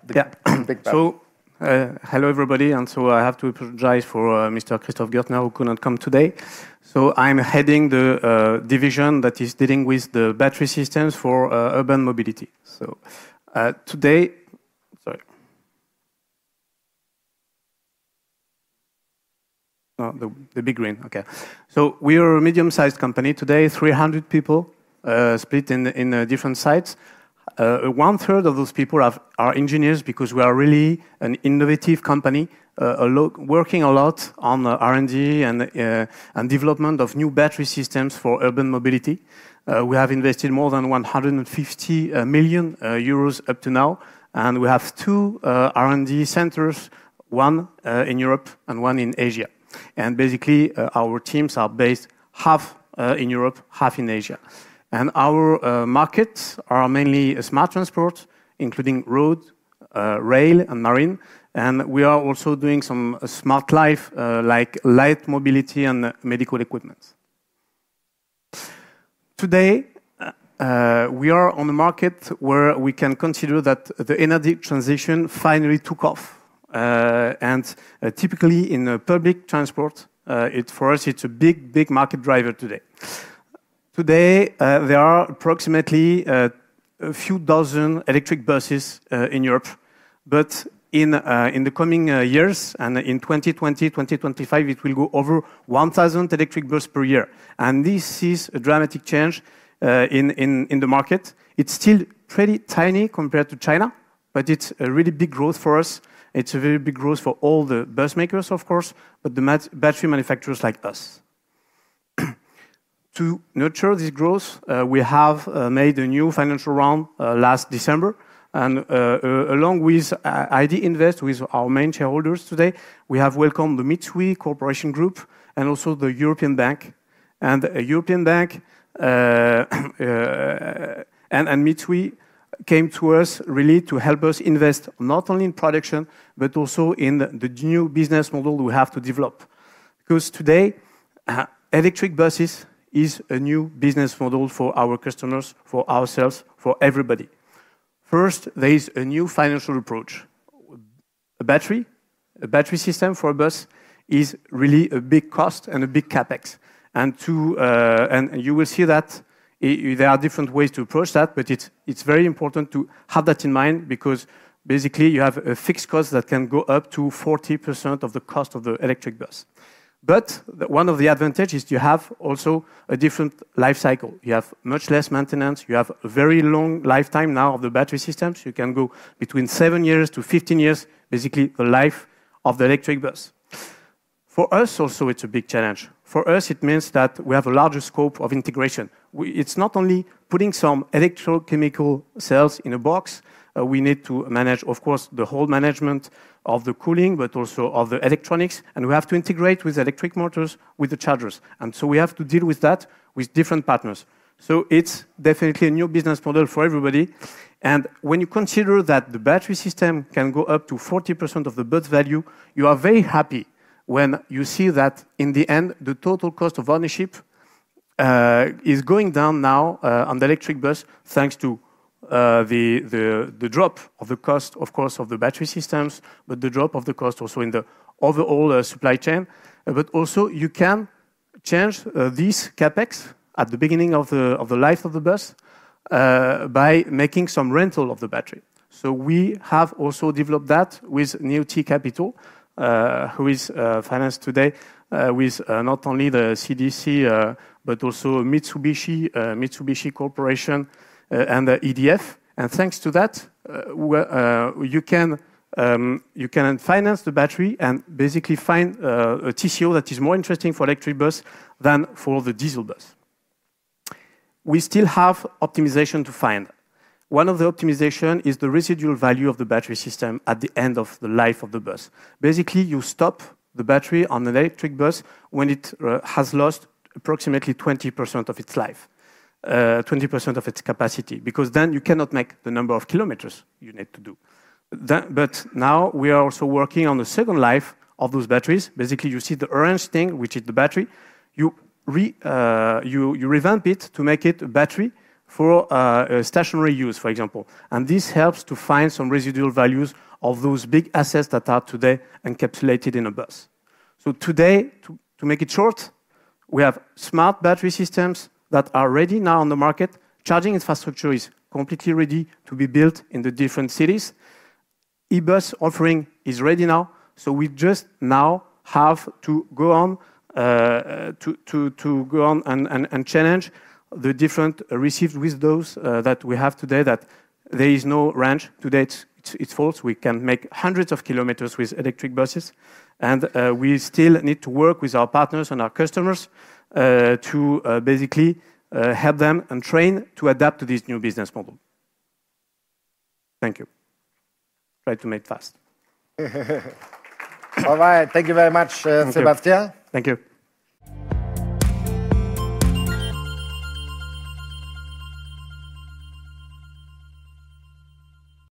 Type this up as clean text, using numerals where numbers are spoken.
big So, hello everybody, and so I have to apologize for Mr. Christoph Gertner who couldn't come today. So I'm heading the division that is dealing with the battery systems for urban mobility. So today, sorry. No, the big green, okay. So we are a medium-sized company today, 300 people split in different sites. 1/3 of those people are engineers because we are really an innovative company, working a lot on R&D and development of new battery systems for urban mobility. We have invested more than 150 million euros up to now, and we have 2 R&D centers, one in Europe and one in Asia. And basically, our teams are based half in Europe, half in Asia. And our markets are mainly smart transport, including road, rail, and marine. And we are also doing some smart life, like light mobility and medical equipment. Today, we are on a market where we can consider that the energy transition finally took off. Typically in public transport, for us, it's a big market driver today. Today, there are approximately a few dozen electric buses in Europe, but in the coming years, and in 2020, 2025, it will go over 1,000 electric buses per year. And this is a dramatic change in the market. It's still pretty tiny compared to China, but it's a really big growth for us. It's a very big growth for all the bus makers, of course, but the battery manufacturers like us. To nurture this growth, we have made a new financial round last December, and along with ID Invest, with our main shareholders today, we have welcomed the Mitsui Corporation Group and also the European Bank. And the European Bank and Mitsui came to us really to help us invest not only in production, but also in the new business model we have to develop. Because today, electric buses is a new business model for our customers, for ourselves, for everybody. First, there is a new financial approach. A battery system for a bus is really a big cost and a big capex. And you will see that there are different ways to approach that, but it's very important to have that in mind because basically you have a fixed cost that can go up to 40% of the cost of the electric bus. But one of the advantages is you have also a different life cycle. You have much less maintenance. You have a very long lifetime now of the battery systems. You can go between 7 years to 15 years, basically the life of the electric bus. For us also, it's a big challenge. For us, it means that we have a larger scope of integration. It's not only putting some electrochemical cells in a box. We need to manage, of course, the whole management of the cooling, but also of the electronics. And we have to integrate with electric motors, with the chargers. And so we have to deal with that with different partners. So it's definitely a new business model for everybody. And when you consider that the battery system can go up to 40% of the bus value, you are very happy when you see that in the end, the total cost of ownership is going down now on the electric bus, thanks to the drop of the cost, of course, of the battery systems, but the drop of the cost also in the overall supply chain. But also you can change this capex at the beginning of the life of the bus by making some rental of the battery. So we have also developed that with NEOT Capital, who is financed today with not only the CDC, but also Mitsubishi Corporation, and the EDF, and thanks to that, you can finance the battery and basically find a TCO that is more interesting for electric bus than for the diesel bus. We still have optimization to find. One of the optimization is the residual value of the battery system at the end of the life of the bus. Basically, you stop the battery on an electric bus when it has lost approximately 20% of its life. 20% of its capacity, because then you cannot make the number of kilometers you need to do. But now we are also working on the second life of those batteries. Basically, you see the orange thing, which is the battery. You revamp it to make it a battery for stationary use, for example. And this helps to find some residual values of those big assets that are today encapsulated in a bus. So today, to make it short, we have smart battery systems that are ready now on the market. Charging infrastructure is completely ready to be built in the different cities. E-bus offering is ready now, so we just now have to go on and challenge the different received with those that we have today, that there is no range. Today it's false. We can make hundreds of kilometers with electric buses, and we still need to work with our partners and our customers to basically help them and train to adapt to this new business model. Thank you. Try to make it fast. All right. Thank you very much, Sebastien. Thank you.